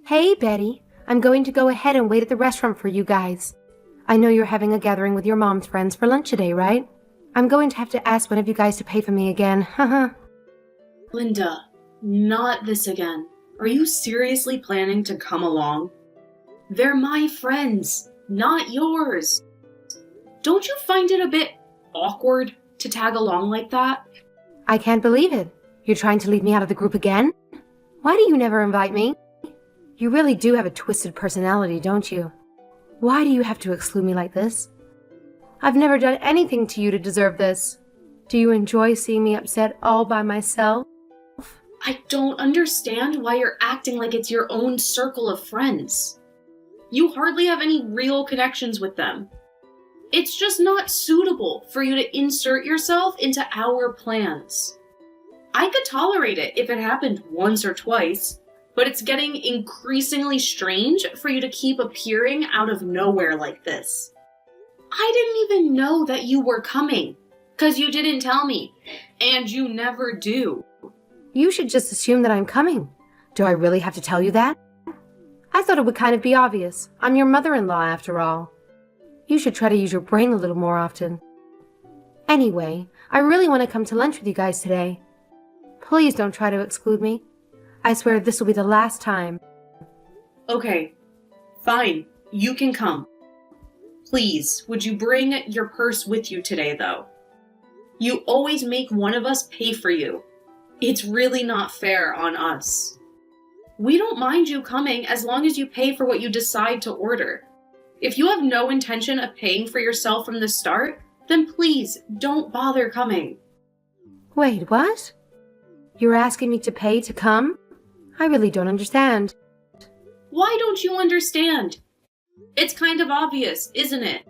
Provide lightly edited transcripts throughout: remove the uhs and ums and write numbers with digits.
Hey, Betty. I'm going to go ahead and wait at the restaurant for you guys. I know you're having a gathering with your mom's friends for lunch today, right? I'm going to have to ask one of you guys to pay for me again. Haha. Linda, not this again. Are you seriously planning to come along? They're my friends, not yours. Don't you find it a bit awkward to tag along like that? I can't believe it. You're trying to leave me out of the group again? Why do you never invite me? You really do have a twisted personality, don't you? Why do you have to exclude me like this? I've never done anything to you to deserve this. Do you enjoy seeing me upset all by myself? I don't understand why you're acting like it's your own circle of friends. You hardly have any real connections with them. It's just not suitable for you to insert yourself into our plans. I could tolerate it if it happened once or twice, but it's getting increasingly strange for you to keep appearing out of nowhere like this. I didn't even know that you were coming, 'cause you didn't tell me, and you never do. You should just assume that I'm coming. Do I really have to tell you that? I thought it would kind of be obvious. I'm your mother-in-law, after all. You should try to use your brain a little more often. Anyway, I really want to come to lunch with you guys today. Please don't try to exclude me. I swear this will be the last time. Okay, fine, you can come. Please, would you bring your purse with you today, though? You always make one of us pay for you. It's really not fair on us. We don't mind you coming as long as you pay for what you decide to order. If you have no intention of paying for yourself from the start, then please don't bother coming. Wait, what? You're asking me to pay to come? I really don't understand. Why don't you understand? It's kind of obvious, isn't it?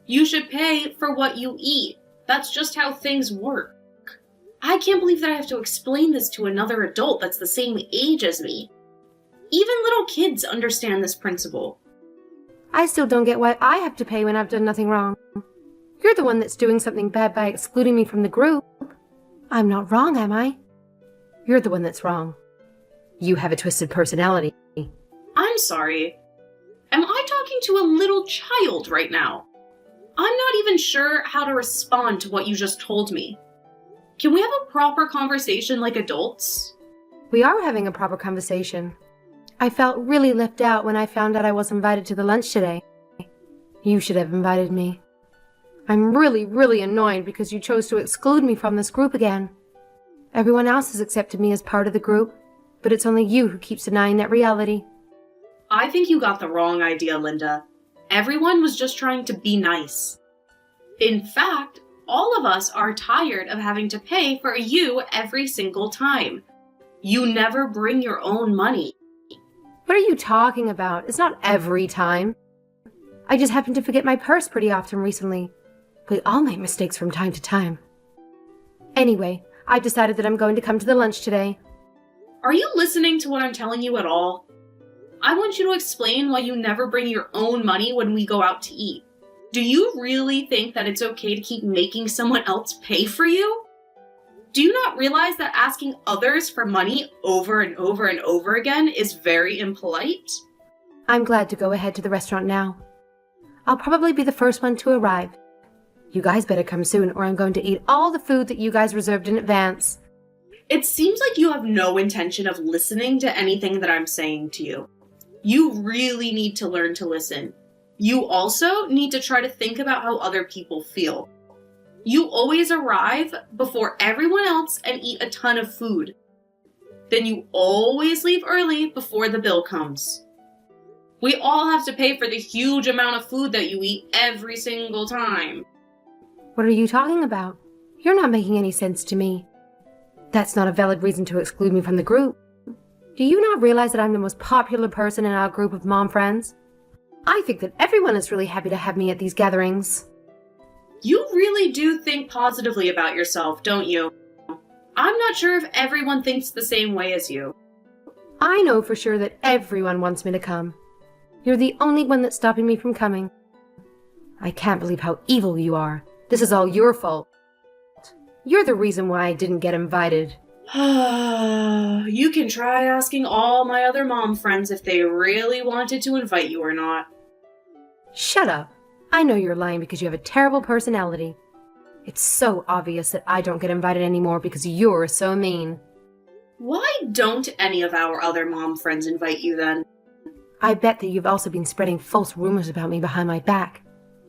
You should pay for what you eat. That's just how things work. I can't believe that I have to explain this to another adult that's the same age as me. Even little kids understand this principle. I still don't get why I have to pay when I've done nothing wrong. You're the one that's doing something bad by excluding me from the group. I'm not wrong, am I? You're the one that's wrong. You have a twisted personality. I'm sorry. Am I talking to a little child right now? I'm not even sure how to respond to what you just told me. Can we have a proper conversation like adults? We are having a proper conversation. I felt really left out when I found out I was invited to the lunch today. You should have invited me. I'm really annoyed because you chose to exclude me from this group again. Everyone else has accepted me as part of the group, but it's only you who keeps denying that reality. I think you got the wrong idea, Linda. Everyone was just trying to be nice. In fact, all of us are tired of having to pay for you every single time. You never bring your own money. What are you talking about? It's not every time. I just happen to forget my purse pretty often recently. We all make mistakes from time to time. Anyway, I've decided that I'm going to come to the lunch today. Are you listening to what I'm telling you at all? I want you to explain why you never bring your own money when we go out to eat. Do you really think that it's okay to keep making someone else pay for you? Do you not realize that asking others for money over and over and over again is very impolite? I'm glad to go ahead to the restaurant now. I'll probably be the first one to arrive. You guys better come soon or I'm going to eat all the food that you guys reserved in advance. It seems like you have no intention of listening to anything that I'm saying to you. You really need to learn to listen. You also need to try to think about how other people feel. You always arrive before everyone else and eat a ton of food. Then you always leave early before the bill comes. We all have to pay for the huge amount of food that you eat every single time. What are you talking about? You're not making any sense to me. That's not a valid reason to exclude me from the group. Do you not realize that I'm the most popular person in our group of mom friends? I think that everyone is really happy to have me at these gatherings. You really do think positively about yourself, don't you? I'm not sure if everyone thinks the same way as you. I know for sure that everyone wants me to come. You're the only one that's stopping me from coming. I can't believe how evil you are. This is all your fault. You're the reason why I didn't get invited. You can try asking all my other mom friends if they really wanted to invite you or not. Shut up. I know you're lying because you have a terrible personality. It's so obvious that I don't get invited anymore because you're so mean. Why don't any of our other mom friends invite you then? I bet that you've also been spreading false rumors about me behind my back.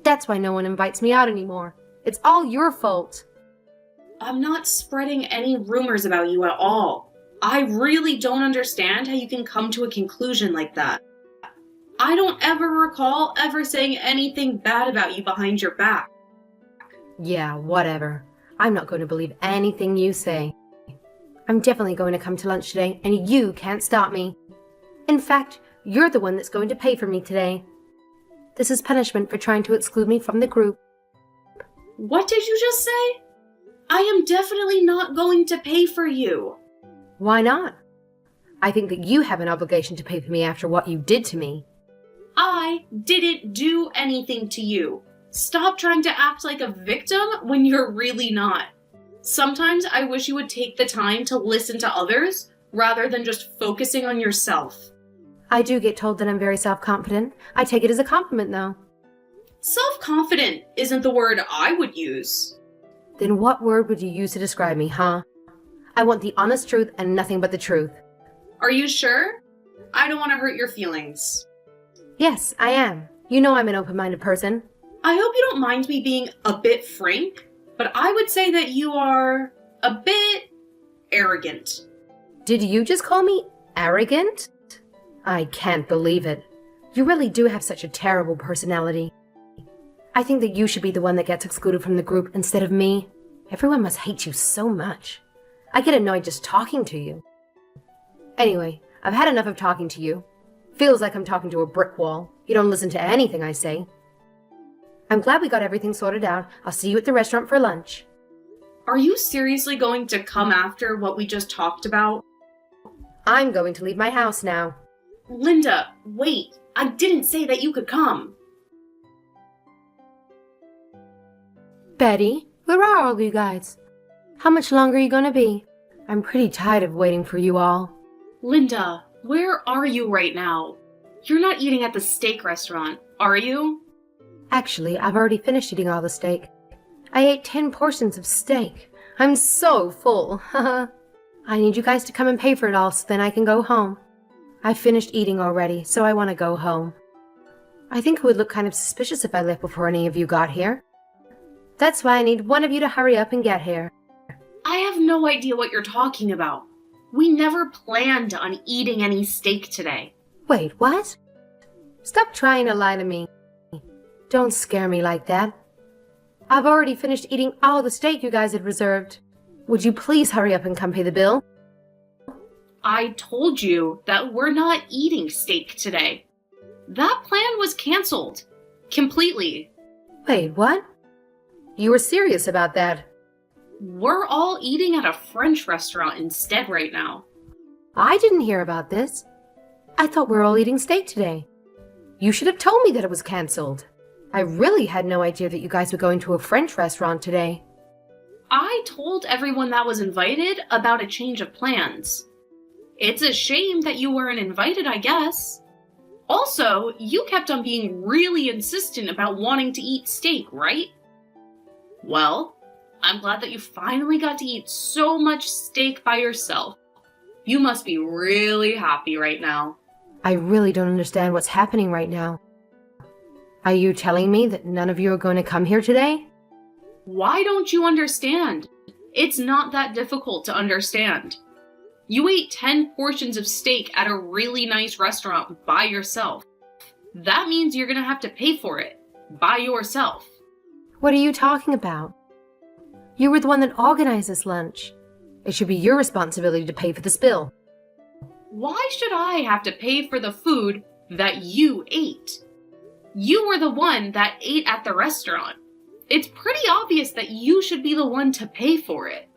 That's why no one invites me out anymore. It's all your fault. I'm not spreading any rumors about you at all. I really don't understand how you can come to a conclusion like that. I don't ever recall ever saying anything bad about you behind your back. Yeah, whatever. I'm not going to believe anything you say. I'm definitely going to come to lunch today, and you can't stop me. In fact, you're the one that's going to pay for me today. This is punishment for trying to exclude me from the group. What did you just say? I am definitely not going to pay for you. Why not? I think that you have an obligation to pay for me after what you did to me. I didn't do anything to you. Stop trying to act like a victim when you're really not. Sometimes I wish you would take the time to listen to others rather than just focusing on yourself. I do get told that I'm very self-confident. I take it as a compliment, though. Self-confident isn't the word I would use. Then what word would you use to describe me, huh? I want the honest truth and nothing but the truth. Are you sure? I don't want to hurt your feelings. Yes, I am. You know I'm an open-minded person. I hope you don't mind me being a bit frank, but I would say that you are a bit arrogant. Did you just call me arrogant? I can't believe it. You really do have such a terrible personality. I think that you should be the one that gets excluded from the group instead of me. Everyone must hate you so much. I get annoyed just talking to you. Anyway, I've had enough of talking to you. Feels like I'm talking to a brick wall. You don't listen to anything I say. I'm glad we got everything sorted out. I'll see you at the restaurant for lunch. Are you seriously going to come after what we just talked about? I'm going to leave my house now. Linda, wait. I didn't say that you could come. Betty, where are all you guys? How much longer are you going to be? I'm pretty tired of waiting for you all. Linda, where are you right now? You're not eating at the steak restaurant, are you? Actually, I've already finished eating all the steak. I ate 10 portions of steak. I'm so full. I need you guys to come and pay for it all so then I can go home. I finished eating already, so I want to go home. I think it would look kind of suspicious if I left before any of you got here. That's why I need one of you to hurry up and get here. I have no idea what you're talking about. We never planned on eating any steak today. Wait, what? Stop trying to lie to me. Don't scare me like that. I've already finished eating all the steak you guys had reserved. Would you please hurry up and come pay the bill? I told you that we're not eating steak today. That plan was canceled. Completely. Wait, what? You were serious about that? We're all eating at a French restaurant instead right now. I didn't hear about this. I thought we were all eating steak today. You should have told me that it was canceled. I really had no idea that you guys were going to a French restaurant today. I told everyone that was invited about a change of plans. It's a shame that you weren't invited, I guess. Also, you kept on being really insistent about wanting to eat steak, right? Well, I'm glad that you finally got to eat so much steak by yourself. You must be really happy right now. I really don't understand what's happening right now. Are you telling me that none of you are going to come here today? Why don't you understand? It's not that difficult to understand. You ate 10 portions of steak at a really nice restaurant by yourself. That means you're gonna have to pay for it by yourself. What are you talking about? You were the one that organized this lunch. It should be your responsibility to pay for this bill. Why should I have to pay for the food that you ate? You were the one that ate at the restaurant. It's pretty obvious that you should be the one to pay for it.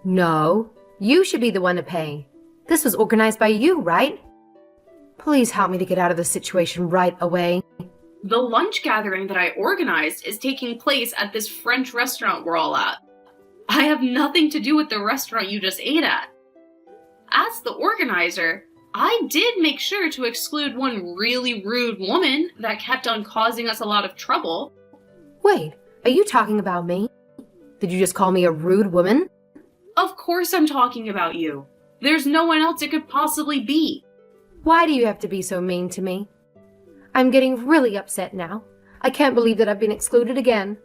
No, you should be the one to pay. This was organized by you, right? Please help me to get out of this situation right away. The lunch gathering that I organized is taking place at this French restaurant we're all at. I have nothing to do with the restaurant you just ate at. As the organizer, I did make sure to exclude one really rude woman that kept on causing us a lot of trouble. Wait, are you talking about me? Did you just call me a rude woman? Of course I'm talking about you. There's no one else it could possibly be. Why do you have to be so mean to me? I'm getting really upset now. I can't believe that I've been excluded again.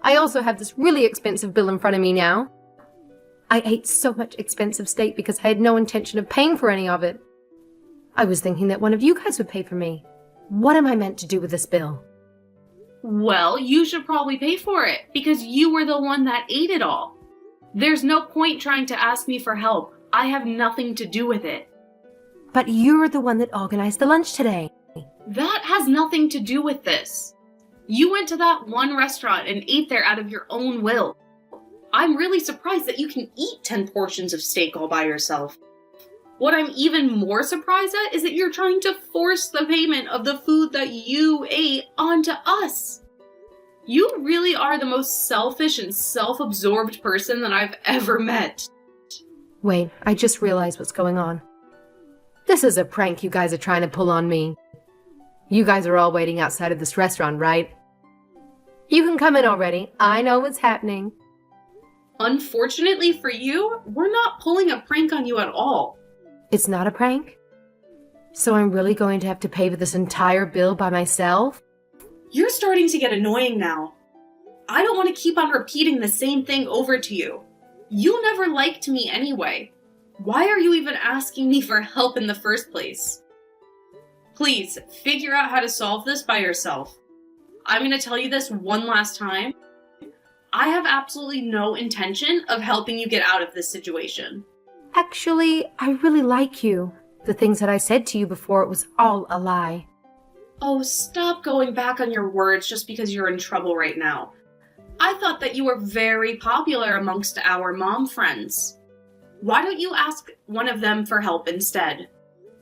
I also have this really expensive bill in front of me now. I ate so much expensive steak because I had no intention of paying for any of it. I was thinking that one of you guys would pay for me. What am I meant to do with this bill? Well, you should probably pay for it because you were the one that ate it all. There's no point trying to ask me for help. I have nothing to do with it. But you're the one that organized the lunch today. That has nothing to do with this. You went to that one restaurant and ate there out of your own will. I'm really surprised that you can eat 10 portions of steak all by yourself. What I'm even more surprised at is that you're trying to force the payment of the food that you ate onto us. You really are the most selfish and self-absorbed person that I've ever met. Wait, I just realized what's going on. This is a prank you guys are trying to pull on me. You guys are all waiting outside of this restaurant, right? You can come in already. I know what's happening. Unfortunately for you, we're not pulling a prank on you at all. It's not a prank? So I'm really going to have to pay for this entire bill by myself? You're starting to get annoying now. I don't want to keep on repeating the same thing over to you. You never liked me anyway. Why are you even asking me for help in the first place? Please, figure out how to solve this by yourself. I'm going to tell you this one last time. I have absolutely no intention of helping you get out of this situation. Actually, I really like you. The things that I said to you before, it was all a lie. Oh, stop going back on your words just because you're in trouble right now. I thought that you were very popular amongst our mom friends. Why don't you ask one of them for help instead?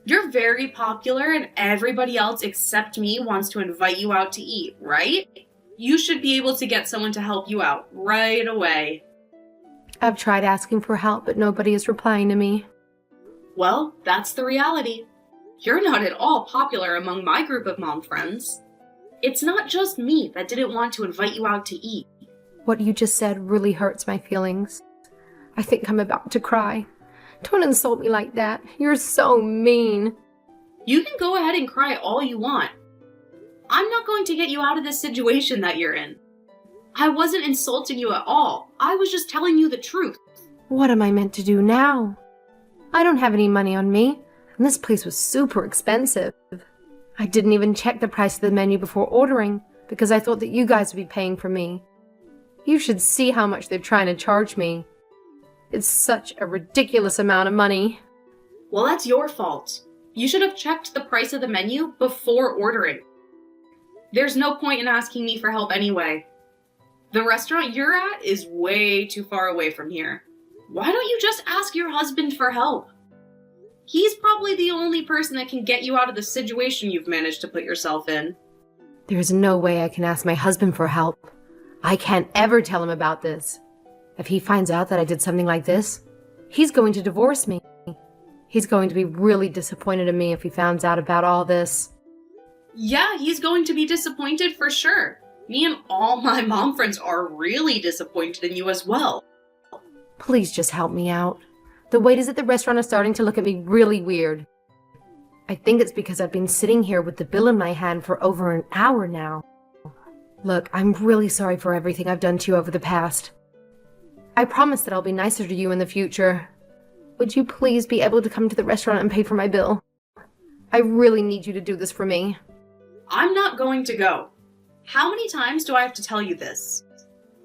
You're very popular and everybody else except me wants to invite you out to eat, right? You should be able to get someone to help you out right away. I've tried asking for help, but nobody is replying to me. Well, that's the reality. You're not at all popular among my group of mom friends. It's not just me that didn't want to invite you out to eat. What you just said really hurts my feelings. I think I'm about to cry. Don't insult me like that. You're so mean. You can go ahead and cry all you want. I'm not going to get you out of this situation that you're in. I wasn't insulting you at all. I was just telling you the truth. What am I meant to do now? I don't have any money on me, and this place was super expensive. I didn't even check the price of the menu before ordering because I thought that you guys would be paying for me. You should see how much they're trying to charge me. It's such a ridiculous amount of money. Well, that's your fault. You should have checked the price of the menu before ordering. There's no point in asking me for help anyway. The restaurant you're at is way too far away from here. Why don't you just ask your husband for help? He's probably the only person that can get you out of the situation you've managed to put yourself in. There's no way I can ask my husband for help. I can't ever tell him about this. If he finds out that I did something like this, he's going to divorce me. He's going to be really disappointed in me if he finds out about all this. Yeah, he's going to be disappointed for sure. Me and all my mom friends are really disappointed in you as well. Please just help me out. The waiters at the restaurant are starting to look at me really weird. I think it's because I've been sitting here with the bill in my hand for over an hour now. Look, I'm really sorry for everything I've done to you over the past. I promise that I'll be nicer to you in the future. Would you please be able to come to the restaurant and pay for my bill? I really need you to do this for me. I'm not going to go. How many times do I have to tell you this?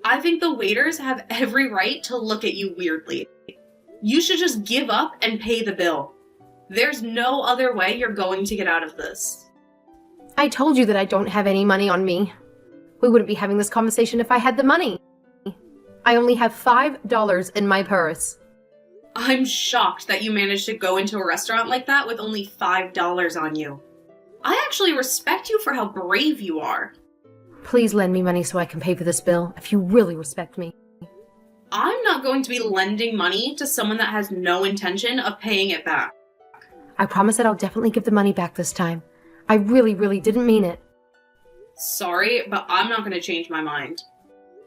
I think the waiters have every right to look at you weirdly. You should just give up and pay the bill. There's no other way you're going to get out of this. I told you that I don't have any money on me. We wouldn't be having this conversation if I had the money. I only have $5 in my purse. I'm shocked that you managed to go into a restaurant like that with only $5 on you. I actually respect you for how brave you are. Please lend me money so I can pay for this bill, if you really respect me. I'm not going to be lending money to someone that has no intention of paying it back. I promise that I'll definitely give the money back this time. I really, really didn't mean it. Sorry, but I'm not going to change my mind.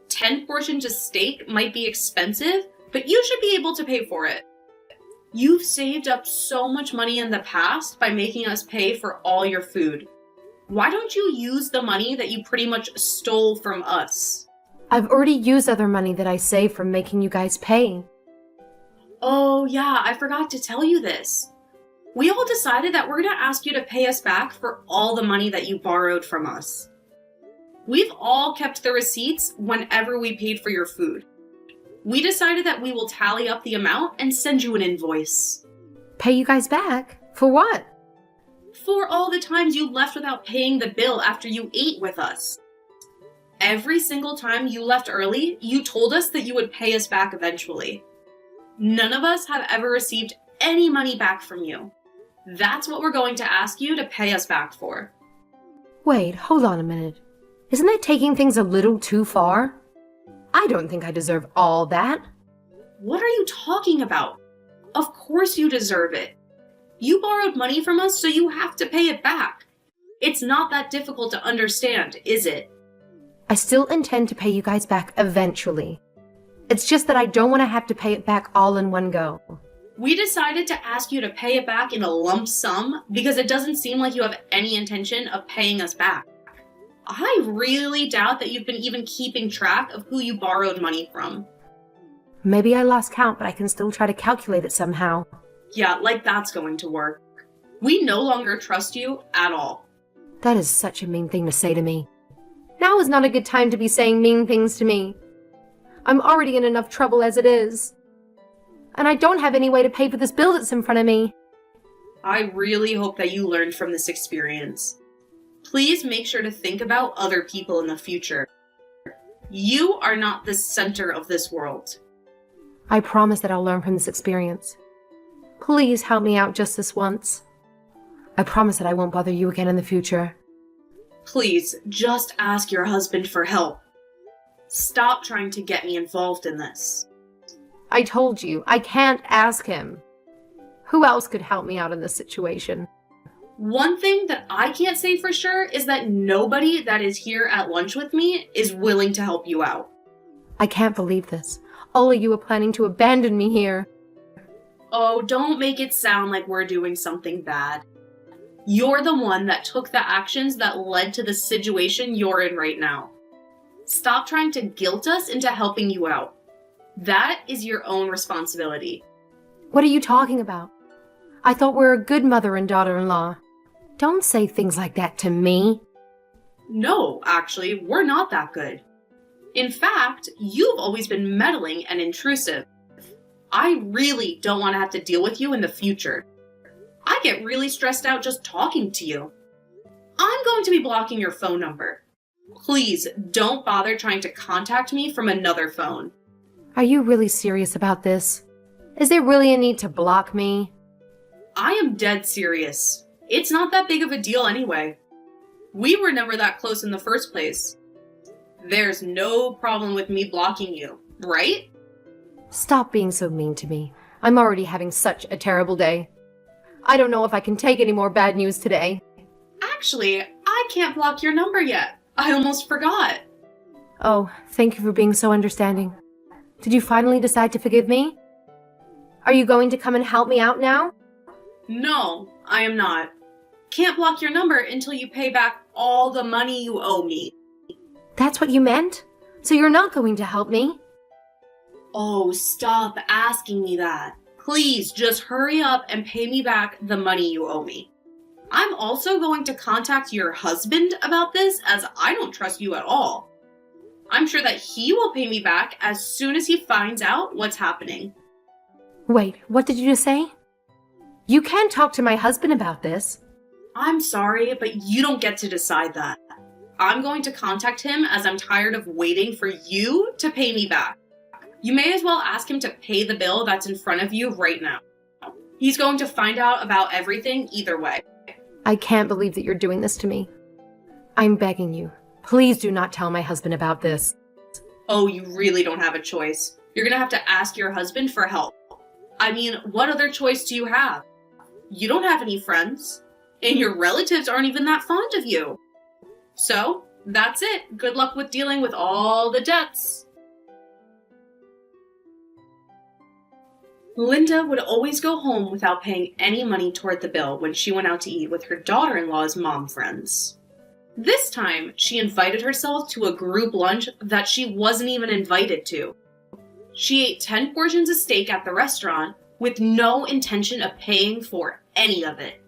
10 portions of steak might be expensive, but you should be able to pay for it. You've saved up so much money in the past by making us pay for all your food. Why don't you use the money that you pretty much stole from us? I've already used other money that I saved from making you guys pay. Oh yeah, I forgot to tell you this. We all decided that we're going to ask you to pay us back for all the money that you borrowed from us. We've all kept the receipts whenever we paid for your food. We decided that we will tally up the amount and send you an invoice. Pay you guys back? For what? For all the times you left without paying the bill after you ate with us. Every single time you left early, you told us that you would pay us back eventually. None of us have ever received any money back from you. That's what we're going to ask you to pay us back for. Wait, hold on a minute. Isn't that taking things a little too far? I don't think I deserve all that. What are you talking about? Of course you deserve it. You borrowed money from us, so you have to pay it back. It's not that difficult to understand, is it? I still intend to pay you guys back eventually. It's just that I don't want to have to pay it back all in one go. We decided to ask you to pay it back in a lump sum because it doesn't seem like you have any intention of paying us back. I really doubt that you've been even keeping track of who you borrowed money from. Maybe I lost count, but I can still try to calculate it somehow. Yeah, like that's going to work. We no longer trust you at all. That is such a mean thing to say to me. Now is not a good time to be saying mean things to me. I'm already in enough trouble as it is. And I don't have any way to pay for this bill that's in front of me. I really hope that you learned from this experience. Please make sure to think about other people in the future. You are not the center of this world. I promise that I'll learn from this experience. Please help me out just this once. I promise that I won't bother you again in the future. Please, just ask your husband for help. Stop trying to get me involved in this. I told you, I can't ask him. Who else could help me out in this situation? One thing that I can't say for sure is that nobody that is here at lunch with me is willing to help you out. I can't believe this. All of you are planning to abandon me here. Oh, don't make it sound like we're doing something bad. You're the one that took the actions that led to the situation you're in right now. Stop trying to guilt us into helping you out. That is your own responsibility. What are you talking about? I thought we were a good mother and daughter-in-law. Don't say things like that to me. No, actually, we're not that good. In fact, you've always been meddling and intrusive. I really don't want to have to deal with you in the future. I get really stressed out just talking to you. I'm going to be blocking your phone number. Please don't bother trying to contact me from another phone. Are you really serious about this? Is there really a need to block me? I am dead serious. It's not that big of a deal anyway. We were never that close in the first place. There's no problem with me blocking you, right? Stop being so mean to me. I'm already having such a terrible day. I don't know if I can take any more bad news today. Actually, I can't block your number yet. I almost forgot. Oh, thank you for being so understanding. Did you finally decide to forgive me? Are you going to come and help me out now? No, I am not. Can't block your number until you pay back all the money you owe me. That's what you meant? So you're not going to help me? Oh, stop asking me that. Please just hurry up and pay me back the money you owe me. I'm also going to contact your husband about this, as I don't trust you at all. I'm sure that he will pay me back as soon as he finds out what's happening. Wait, what did you just say? You can't talk to my husband about this. I'm sorry, but you don't get to decide that. I'm going to contact him as I'm tired of waiting for you to pay me back. You may as well ask him to pay the bill that's in front of you right now. He's going to find out about everything either way. I can't believe that you're doing this to me. I'm begging you. Please do not tell my husband about this. Oh, you really don't have a choice. You're gonna have to ask your husband for help. I mean, what other choice do you have? You don't have any friends, and your relatives aren't even that fond of you. So, that's it. Good luck with dealing with all the debts. Linda would always go home without paying any money toward the bill when she went out to eat with her daughter-in-law's mom friends. This time, she invited herself to a group lunch that she wasn't even invited to. She ate 10 portions of steak at the restaurant with no intention of paying for any of it.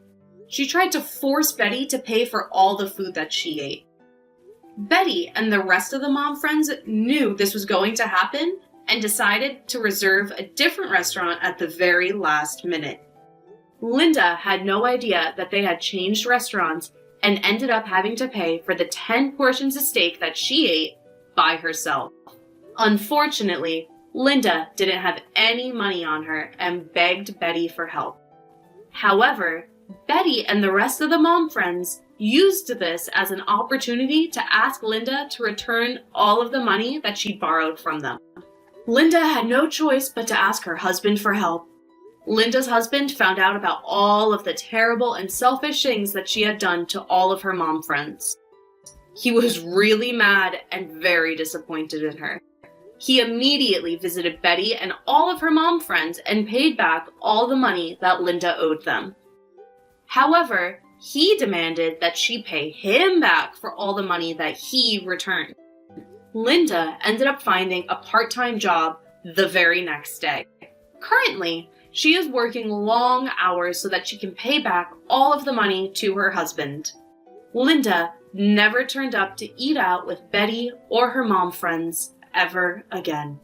She tried to force Betty to pay for all the food that she ate. Betty and the rest of the mom friends knew this was going to happen and decided to reserve a different restaurant at the very last minute. Linda had no idea that they had changed restaurants and ended up having to pay for the 10 portions of steak that she ate by herself. Unfortunately, Linda didn't have any money on her and begged Betty for help. However, Betty and the rest of the mom friends used this as an opportunity to ask Linda to return all of the money that she'd borrowed from them. Linda had no choice but to ask her husband for help. Linda's husband found out about all of the terrible and selfish things that she had done to all of her mom friends. He was really mad and very disappointed in her. He immediately visited Betty and all of her mom friends and paid back all the money that Linda owed them. However, he demanded that she pay him back for all the money that he returned. Linda ended up finding a part-time job the very next day. Currently, she is working long hours so that she can pay back all of the money to her husband. Linda never turned up to eat out with Betty or her mom friends ever again.